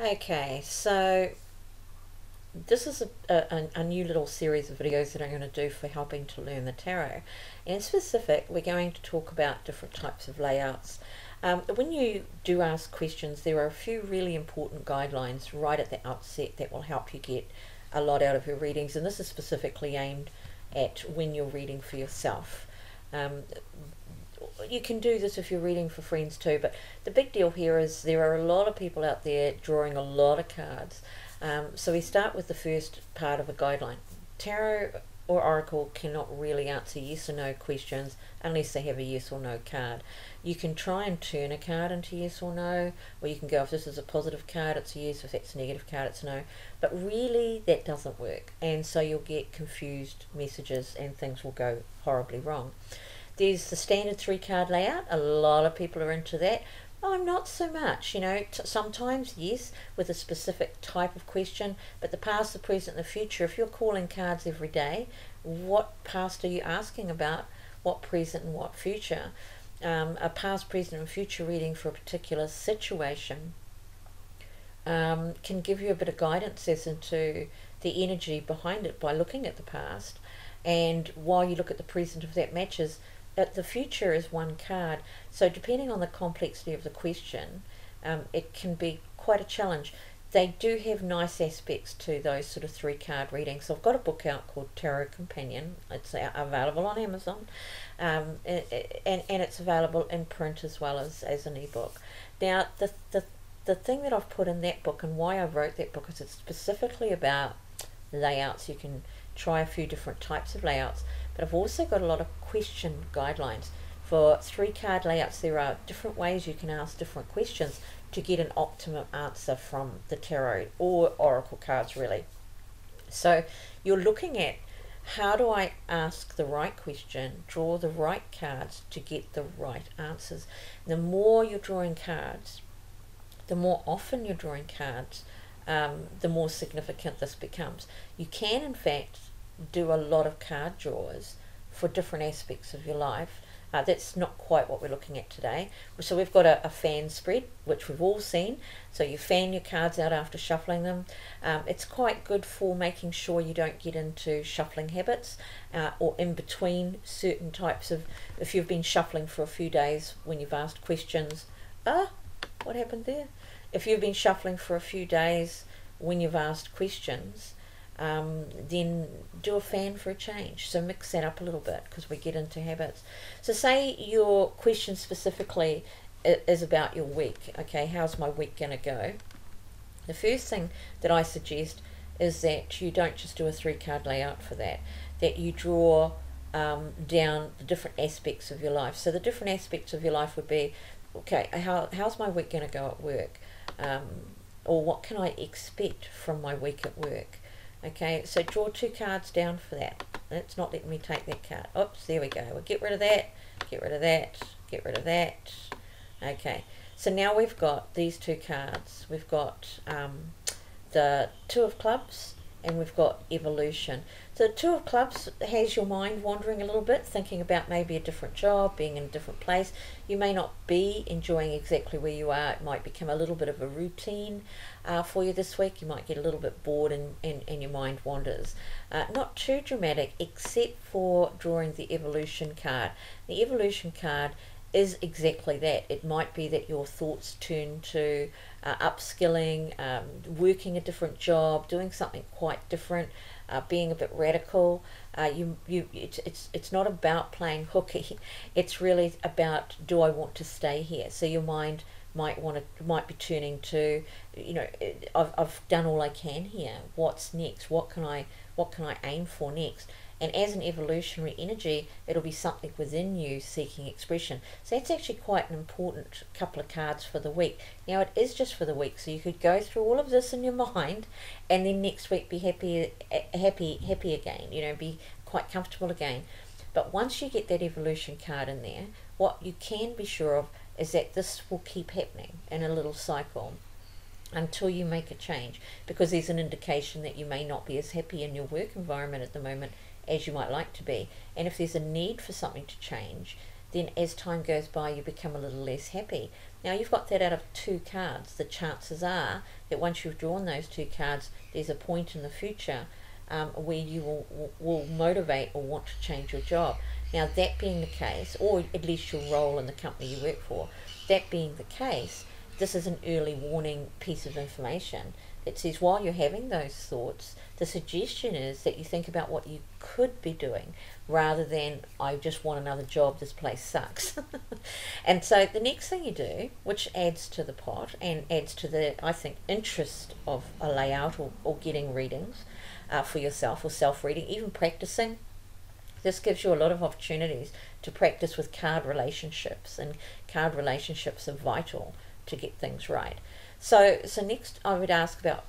Okay, so this is a new little series of videos that I'm going to do for helping to learn the tarot. And in specific, we're going to talk about different types of layouts. When you do ask questions, there are a few really important guidelines right at the outset that will help you get a lot out of your readings, and this is specifically aimed at when you're reading for yourself. You can do this if you're reading for friends too, but the big deal here is there are a lot of people out there drawing a lot of cards. So we start with the first part of a guideline. Tarot or oracle cannot really answer yes or no questions unless they have a yes or no card. You can try and turn a card into yes or no, or you can go, if this is a positive card it's a yes, if it's a negative card it's a no, but really that doesn't work, and so you'll get confused messages and things will go horribly wrong. There's the standard 3-card layout. A lot of people are into that. I'm not so much, sometimes yes, with a specific type of question, but the past, the present, and the future, if you're calling cards every day, what past are you asking about, what present and what future? A past, present, and future reading for a particular situation can give you a bit of guidance as into the energy behind it by looking at the past, and while you look at the present, if that matches, the future is one card. So depending on the complexity of the question, it can be quite a challenge. They do have nice aspects to those sort of 3-card readings. So I've got a book out called Tarot Companion. It's available on Amazon, and it's available in print as well as an ebook. Now the thing that I've put in that book, and why I wrote that book, is it's specifically about layouts. You can try a few different types of layouts, but I've also got a lot of question guidelines. For 3-card layouts, there are different ways you can ask different questions to get an optimum answer from the tarot or oracle cards, really. So you're looking at, how do I ask the right question, draw the right cards to get the right answers? The more you're drawing cards, the more often you're drawing cards, the more significant this becomes. You can in fact do a lot of card draws for different aspects of your life. That's not quite what we're looking at today. So we've got a fan spread, which we've all seen. So you fan your cards out after shuffling them. It's quite good for making sure you don't get into shuffling habits, or in between certain types of, if you've been shuffling for a few days when you've asked questions. What happened there? If you've been shuffling for a few days when you've asked questions, then do a fan for a change. So mix that up a little bit, because we get into habits. So say your question specifically is about your week. Okay, how's my week going to go? The first thing that I suggest is that you don't just do a 3-card layout for that, that you draw down the different aspects of your life. So the different aspects of your life would be, okay, how's my week going to go at work? Or what can I expect from my week at work? Okay, so draw 2 cards down for that. It's not letting me take that card. Oops, there we go. We'll get rid of that, get rid of that, get rid of that. Okay, so now we've got these 2 cards. We've got the 2 of clubs, and we've got evolution. So the 2 of clubs has your mind wandering a little bit, thinking about maybe a different job, being in a different place. You may not be enjoying exactly where you are. It might become a little bit of a routine for you this week. You might get a little bit bored and your mind wanders. Not too dramatic, except for drawing the evolution card. The evolution card is exactly that. It might be that your thoughts turn to upskilling, working a different job, doing something quite different, being a bit radical. It's not about playing hooky. It's really about, do I want to stay here? So your mind might be turning to, I've done all I can here. What's next? What can I aim for next? And as an evolutionary energy, it'll be something within you seeking expression. So that's actually quite an important couple of cards for the week. Now it is just for the week, so you could go through all of this in your mind, and then next week be happy again. Be quite comfortable again. But once you get that evolution card in there, what you can be sure of is that this will keep happening in a little cycle until you make a change, because there's an indication that you may not be as happy in your work environment at the moment as you might like to be. And if there's a need for something to change, then as time goes by you become a little less happy. Now you've got that out of 2 cards. The chances are that once you've drawn those 2 cards, there's a point in the future where you will motivate or want to change your job. Now that being the case, or at least your role in the company you work for, that being the case, this is an early warning piece of information. It says while you're having those thoughts, the suggestion is that you think about what you could be doing rather than, I just want another job, this place sucks. And so the next thing you do, which adds to the pot and adds to the, I think, interest of a layout or getting readings for yourself, or self-reading, even practicing. This gives you a lot of opportunities to practice with card relationships, and card relationships are vital to get things right. So next I would ask about,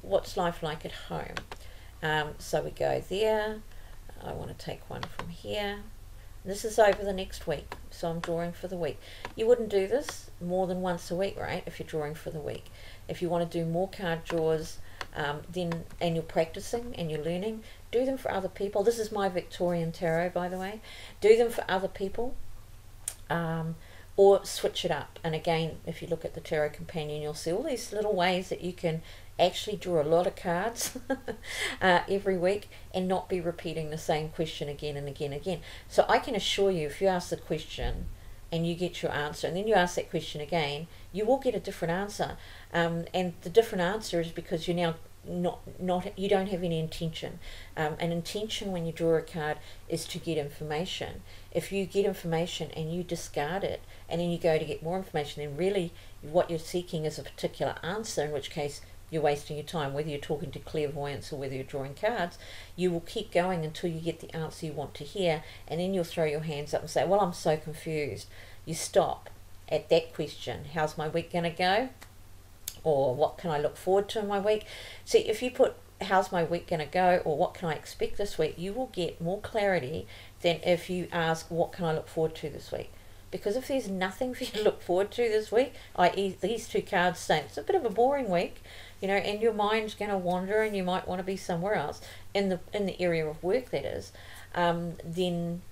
what's life like at home? So we go there. I want to take one from here. This is over the next week, so I'm drawing for the week. You wouldn't do this more than once a week, right, if you're drawing for the week. If you want to do more card draws, then, and you're practicing and you're learning, do them for other people. This is my Victorian Tarot, by the way. Do them for other people, or switch it up. And again, if you look at the Tarot Companion, you'll see all these little ways that you can actually draw a lot of cards every week and not be repeating the same question again and again and again. So I can assure you, if you ask the question and you get your answer, and then you ask that question again, you will get a different answer. And the different answer is because you're now you don't have any intention. An intention when you draw a card is to get information. If you get information and you discard it and then you go to get more information, then really what you're seeking is a particular answer, in which case you're wasting your time. Whether you're talking to clairvoyance or whether you're drawing cards, you will keep going until you get the answer you want to hear, and then you'll throw your hands up and say, well, I'm so confused. You stop at that question. How's my week going to go? Or what can I look forward to in my week? See, if you put how's my week going to go, or what can I expect this week, you will get more clarity than if you ask what can I look forward to this week. Because if there's nothing for you to look forward to this week, i.e. these 2 cards say it's a bit of a boring week, and your mind's going to wander and you might want to be somewhere else in the area of work, that is, then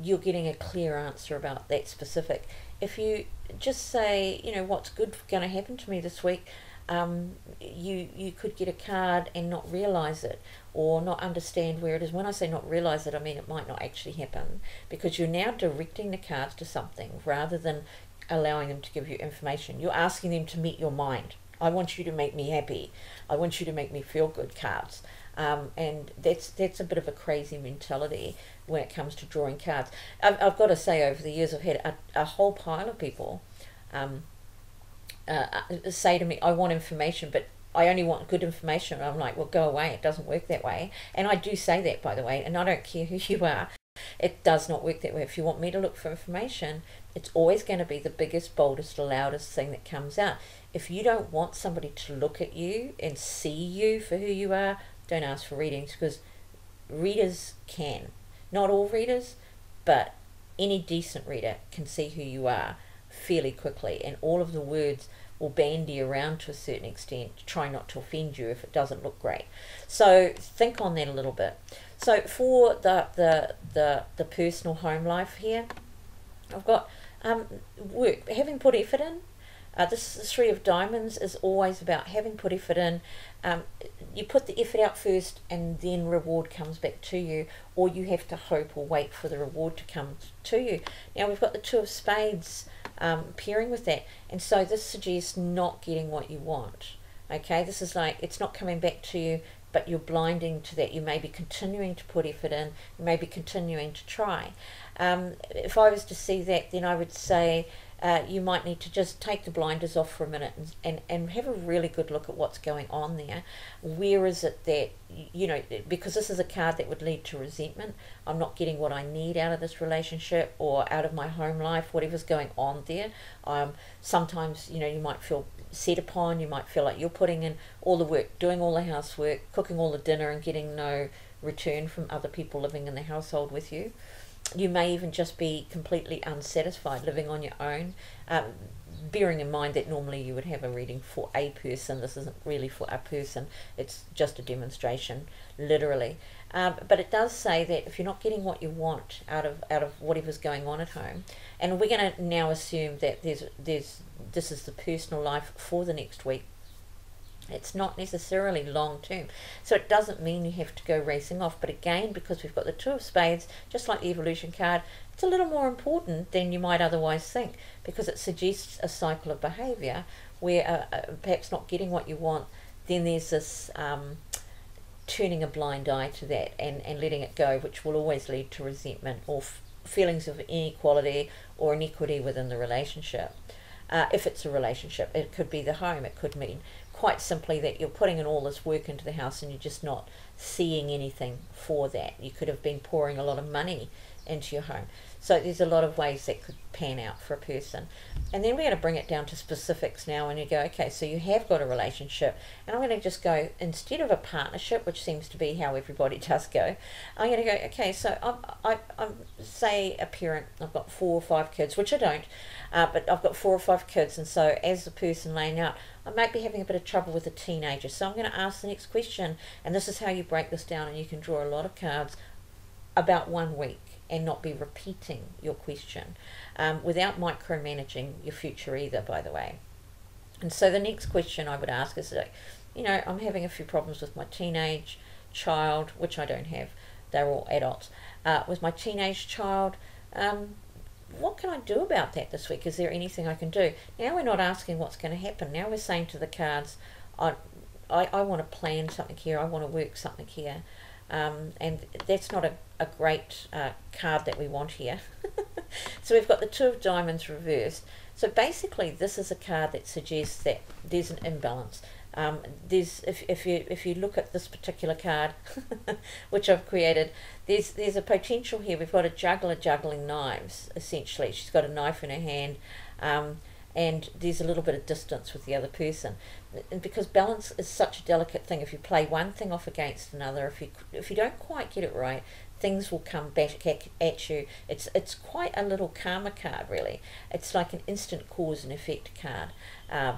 you're getting a clear answer about that specific. If you just say, what's good going to happen to me this week, you could get a card and not realize it, or not understand where it is. When I say not realize it, I mean it might not actually happen, because you're now directing the cards to something rather than allowing them to give you information. You're asking them to meet your mind. I want you to make me happy. I want you to make me feel good, cards. And that's a bit of a crazy mentality when it comes to drawing cards. I've got to say, over the years I've had a whole pile of people say to me, I want information, but I only want good information. And I'm like, well, go away. It doesn't work that way. And I do say that, by the way, and I don't care who you are. It does not work that way. If you want me to look for information, it's always going to be the biggest, boldest, loudest thing that comes out. If you don't want somebody to look at you and see you for who you are, don't ask for readings, because readers can. Not all readers, but any decent reader can see who you are fairly quickly, and all of the words will bandy around to a certain extent to try not to offend you if it doesn't look great. So think on that a little bit. So for the personal home life here, I've got work, having put effort in. This 3 of Diamonds is always about having put effort in. You put the effort out first and then reward comes back to you, or you have to hope or wait for the reward to come to you. Now we've got the 2 of Spades pairing with that, and so this suggests not getting what you want. Okay, this is like, it's not coming back to you, but you're blinding to that. You may be continuing to put effort in, you may be continuing to try. If I was to see that, then I would say you might need to just take the blinders off for a minute and have a really good look at what's going on there. Where is it that, because this is a card that would lead to resentment. I'm not getting what I need out of this relationship or out of my home life, whatever's going on there. Sometimes, you might feel set upon, you might feel like you're putting in all the work, doing all the housework, cooking all the dinner and getting no return from other people living in the household with you. You may even just be completely unsatisfied living on your own. bearing in mind that normally you would have a reading for a person. This isn't really for a person, it's just a demonstration, literally. But it does say that if you're not getting what you want out of whatever's going on at home, and we're going to now assume that this is the personal life for the next week. It's not necessarily long term, so it doesn't mean you have to go racing off. But again, because we've got the Two of Spades, just like the evolution card, it's a little more important than you might otherwise think, because it suggests a cycle of behaviour where perhaps not getting what you want, then there's this turning a blind eye to that and letting it go, which will always lead to resentment or feelings of inequality or inequity within the relationship. If it's a relationship, it could be the home. It could mean quite simply that you're putting in all this work into the house and you're just not seeing anything for that. You could have been pouring a lot of money into your home. So there's a lot of ways that could pan out for a person. And then we're going to bring it down to specifics now, and you go, okay, so you have got a relationship, and I'm going to just go, instead of a partnership, which seems to be how everybody does go, I'm going to go, okay, so I'm say a parent, I've got 4 or 5 kids, which I don't, but I've got 4 or 5 kids, and so as the person laying out, I might be having a bit of trouble with a teenager. So I'm going to ask the next question, and this is how you break this down, and you can draw a lot of cards about 1 week and not be repeating your question without micromanaging your future either, by the way. And so the next question I would ask is, like, you know, I'm having a few problems with my teenage child, which I don't have, they're all adults. With my teenage child, what can I do about that this week? Is there anything I can do? Now we're not asking what's going to happen. Now we're saying to the cards, I want to plan something here, I want to work something here. And that's not a great card that we want here. So we've got the Two of Diamonds reversed. So basically this is a card that suggests that there's an imbalance. If you look at this particular card, which I've created, there's a potential here. We've got a juggler juggling knives, essentially. She's got a knife in her hand, and there's a little bit of distance with the other person. And because balance is such a delicate thing, if you play one thing off against another, if you don't quite get it right, things will come back at you. It's quite a little karma card, really. It's like an instant cause and effect card,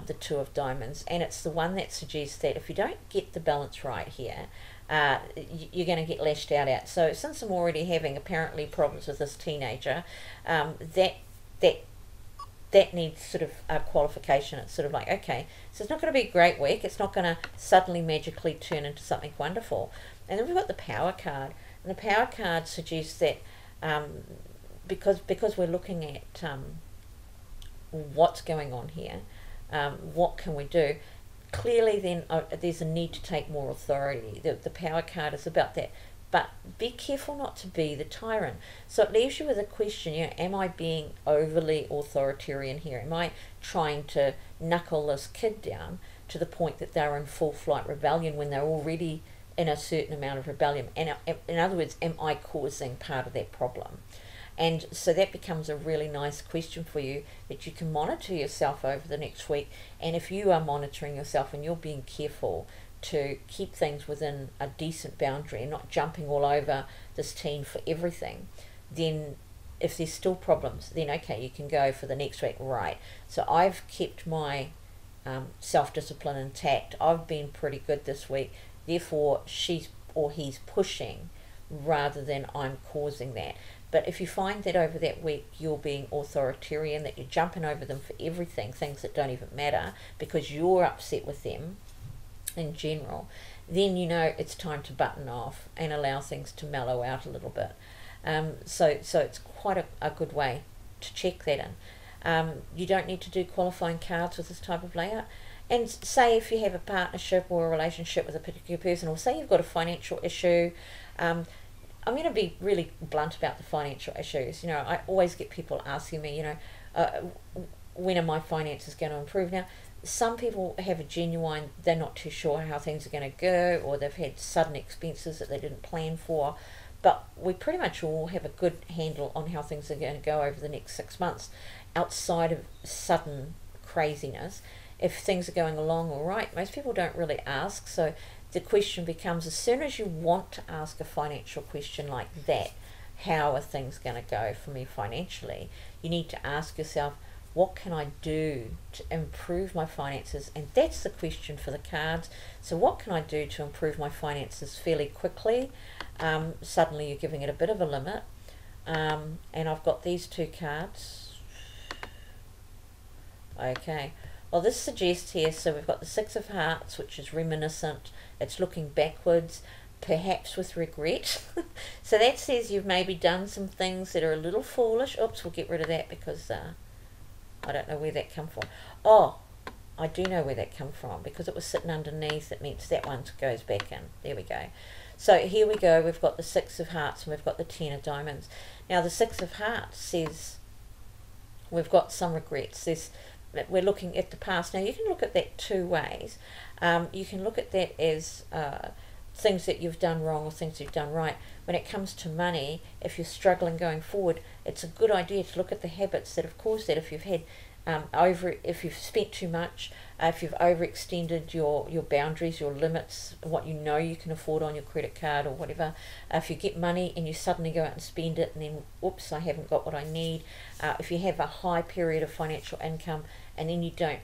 the Two of Diamonds, and it's the one that suggests that if you don't get the balance right here, you're going to get lashed out at. So since I'm already having apparently problems with this teenager, that needs sort of a qualification. It's sort of like, okay, so it's not going to be a great week. It's not going to suddenly magically turn into something wonderful. And then we've got the Power card. And the Power card suggests that because we're looking at what's going on here, what can we do? Clearly then there's a need to take more authority. The Power card is about that. But be careful not to be the tyrant. So it leaves you with a question, you know, am I being overly authoritarian here? Am I trying to knuckle this kid down to the point that they're in full flight rebellion when they're already in a certain amount of rebellion? And in other words, am I causing part of that problem? And so that becomes a really nice question for you that you can monitor yourself over the next week. And if you are monitoring yourself and you're being careful to keep things within a decent boundary and not jumping all over this teen for everything, then if there's still problems, then okay, you can go for the next week, right? So I've kept my self-discipline intact. I've been pretty good this week, therefore she's or he's pushing rather than I'm causing that. But if you find that over that week you're being authoritarian, that you're jumping over them for everything, things that don't even matter because you're upset with them in general, then you know it's time to button off and allow things to mellow out a little bit. So it's quite a good way to check that in. You don't need to do qualifying cards with this type of layout. And say if you have a partnership or a relationship with a particular person, or say you've got a financial issue, I'm going to be really blunt about the financial issues. You know, I always get people asking me, you know, when are my finances going to improve? Now, some people have a genuine, they're not too sure how things are going to go, or they've had sudden expenses that they didn't plan for. But we pretty much all have a good handle on how things are going to go over the next 6 months, outside of sudden craziness. If things are going along all right, most people don't really ask. So the question becomes, as soon as you want to ask a financial question like that, how are things going to go for me financially, you need to ask yourself, what can I do to improve my finances? And that's the question for the cards. So what can I do to improve my finances fairly quickly? Suddenly you're giving it a bit of a limit. And I've got these two cards. Okay. Well, this suggests here, so we've got the Six of Hearts, which is reminiscent. It's looking backwards, perhaps with regret. So that says you've maybe done some things that are a little foolish. Oops, we'll get rid of that because I don't know where that come from. Oh, I do know where that come from because it was sitting underneath. It means that one goes back in. There we go. So here we go. We've got the Six of Hearts and we've got the Ten of Diamonds. Now the Six of Hearts says we've got some regrets. We're looking at the past. Now you can look at that two ways. You can look at that as things that you've done wrong or things you've done right. When it comes to money, if you're struggling going forward, it's a good idea to look at the habits that have caused that. If you've had if you've spent too much, if you've overextended your boundaries, your limits, what you know you can afford on your credit card or whatever, if you get money and you suddenly go out and spend it and then, oops, I haven't got what I need, if you have a high period of financial income and then you don't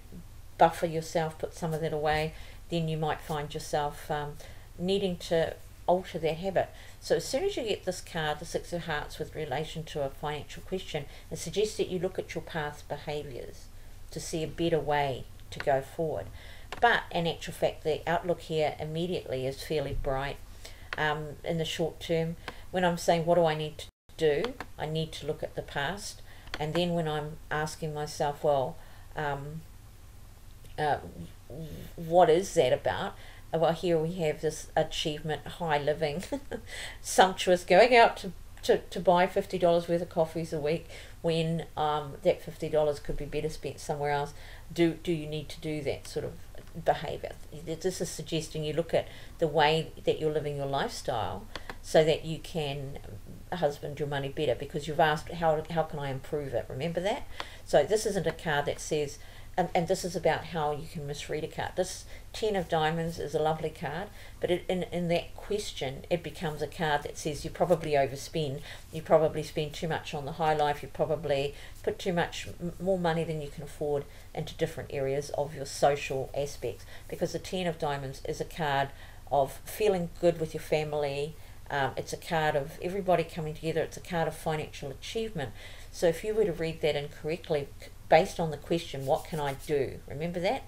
buffer yourself, put some of that away, then you might find yourself needing to alter that habit. So as soon as you get this card, the Six of Hearts, with relation to a financial question, it suggests that you look at your past behaviours to see a better way to go forward. But in actual fact, the outlook here immediately is fairly bright. In the short term, when I'm saying what do I need to do, I need to look at the past. And then when I'm asking myself, well, what is that about? Well, here we have this achievement, high living, sumptuous, going out to buy $50 worth of coffees a week when that $50 could be better spent somewhere else. Do you need to do that sort of behaviour? This is suggesting you look at the way that you're living your lifestyle so that you can husband your money better, because you've asked how can I improve it. Remember that? So this isn't a card that says, and this is about how you can misread a card. This Ten of Diamonds is a lovely card, but in that question, it becomes a card that says you probably overspend. You probably spend too much on the high life. You probably put too much, more money than you can afford into different areas of your social aspects. Because the Ten of Diamonds is a card of feeling good with your family. It's a card of everybody coming together. It's a card of financial achievement. So if you were to read that incorrectly, based on the question, what can I do? Remember that?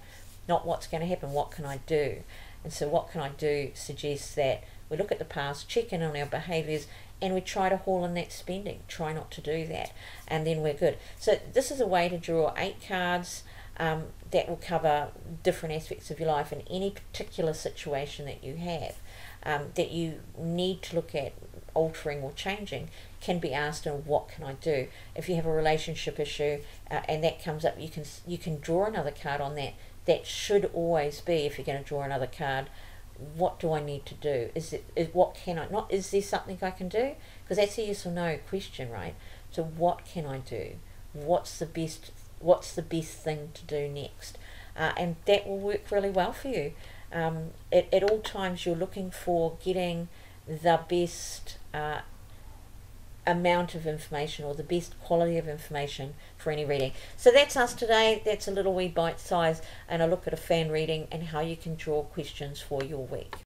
Not what's going to happen, what can I do? And so what can I do suggests that we look at the past, check in on our behaviours, and we try to haul in that spending. Try not to do that, and then we're good. So this is a way to draw 8 cards that will cover different aspects of your life in any particular situation that you have, that you need to look at altering or changing. Can be asked, and what can I do? If you have a relationship issue and that comes up, you can draw another card on that. That should always be, if you're going to draw another card, what do I need to do? What can I, not is there something I can do? Because that's a yes or no question, right? So what can I do? What's the best thing to do next? And that will work really well for you. At all times you're looking for getting the best amount of information, or the best quality of information for any reading. So that's us today. That's a little wee bite size and a look at a fan reading and how you can draw questions for your week.